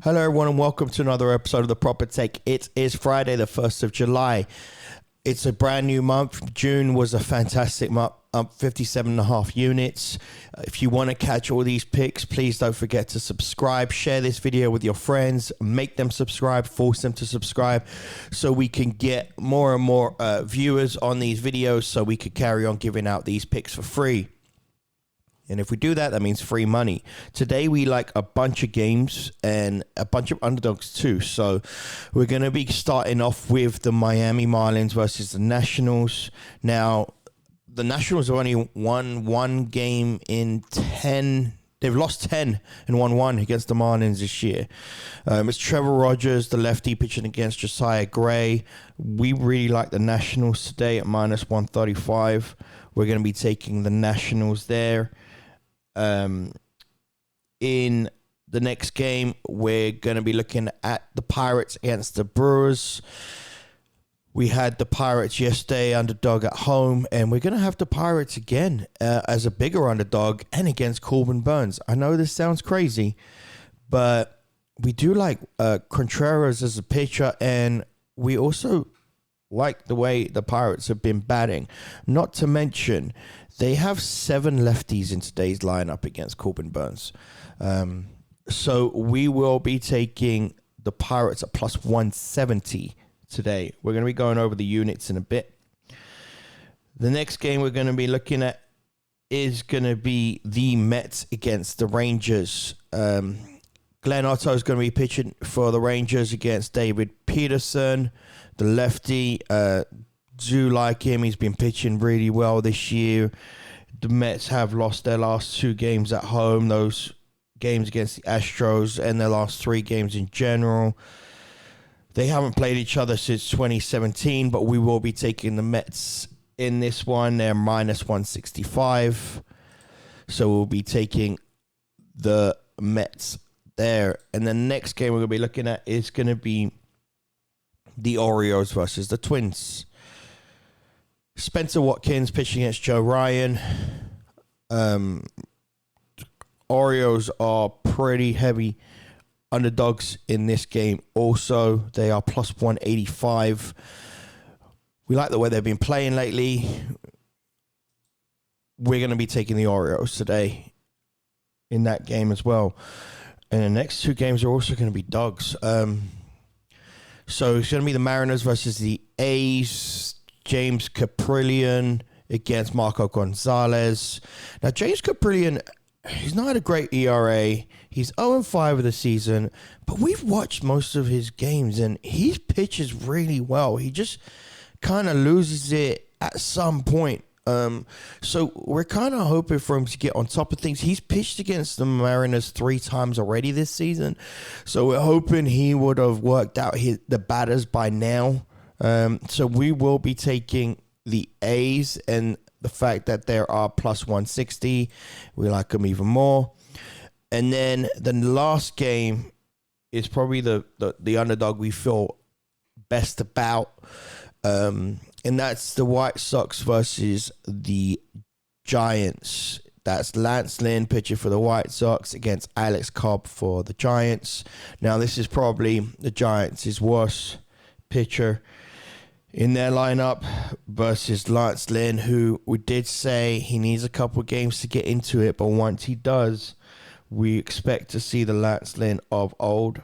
Hello, everyone, and welcome to another episode of The Proper Take. It is Friday, the 1st of July. It's a brand new month. June was a fantastic month, up 57.5 units. If you want to catch all these picks, please don't forget to subscribe. Share this video with your friends. Make them subscribe. Force them to subscribe so we can get more and more viewers on these videos so we could carry on giving out these picks for free. And if we do that, that means free money. Today, we like a bunch of games and a bunch of underdogs too. So we're going to be starting off with the Miami Marlins versus the Nationals. Now, the Nationals have only won one game in 10. They've lost 10 and won one against the Marlins this year. It's Trevor Rogers, the lefty, pitching against Josiah Gray. We really like the Nationals today at minus 135. We're going to be taking the Nationals there. In the next game, we're going to be looking at the Pirates against the Brewers. We had the Pirates yesterday, underdog at home, and we're going to have the Pirates again as a bigger underdog and against Corbin Burns. I know this sounds crazy, but we do like Contreras as a pitcher, and we also like the way the Pirates have been batting. Not to mention, they have 7 lefties in today's lineup against Corbin Burns. So we will be taking the Pirates at plus 170 today. We're going to be going over the units in a bit. The next game we're going to be looking at is going to be the Mets against the Rangers. Glenn Otto is going to be pitching for the Rangers against David Peterson, the lefty. Do like him. He's been pitching really well this year. The Mets have lost their last 2 games at home, those games against the Astros, and their last 3 games in general. They haven't played each other since 2017, but we will be taking the Mets in this one. They're minus 165. So we'll be taking the Mets there. And the next game we're going to be looking at is going to be the Orioles versus the Twins. Spencer Watkins pitching against Joe Ryan. Orioles are pretty heavy underdogs in this game also. They are plus 185. We like the way they've been playing lately. We're going to be taking the Orioles today in that game as well. And the next 2 games are also going to be dogs. So it's going to be the Mariners versus the A's. James Caprillion against Marco Gonzalez. Now, James Caprillion, he's not had a great ERA. He's 0-5 of the season, but we've watched most of his games, and he pitches really well. He just kind of loses it at some point. So we're kind of hoping for him to get on top of things. He's pitched against the Mariners 3 times already this season, so we're hoping he would have worked out the batters by now. So we will be taking the A's, and the fact that there are plus 160, we like them even more. And then the last game is probably the underdog we feel best about, and that's the White Sox versus the Giants. That's Lance Lynn pitching for the White Sox against Alex Cobb for the Giants. Now, this is probably the Giants' worst pitcher in their lineup versus Lance Lynn, who we did say he needs a couple of games to get into it, but once he does, we expect to see the Lance Lynn of old.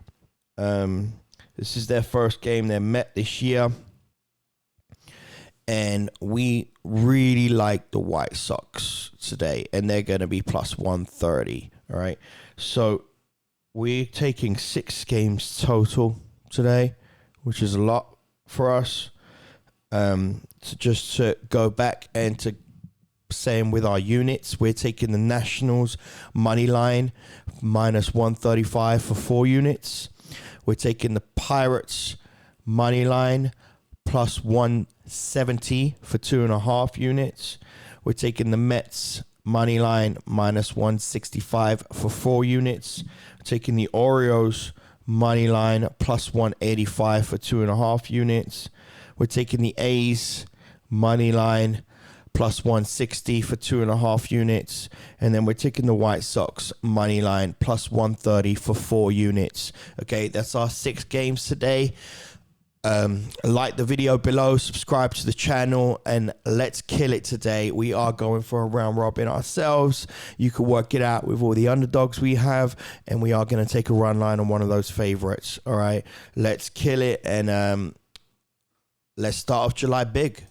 This is their first game they met this year, and we really like the White Sox today, and they're going to be plus 130, all right? So we're taking 6 games total today, which is a lot for us. To go back and to same with our units, we're taking the Nationals money line minus 135 for 4 units. We're taking the Pirates money line plus 170 for 2.5 units. We're taking the Mets money line minus 165 for 4 units. We're taking the Orioles money line plus 185 for 2.5 units. We're taking the A's money line plus 160 for 2.5 units. And then we're taking the White Sox money line plus 130 for 4 units. Okay, that's our 6 games today. Like the video below, subscribe to the channel, and let's kill it today. We are going for a round robin ourselves. You can work it out with all the underdogs we have, and we are going to take a run line on one of those favorites. All right, let's kill it, and let's start off July big.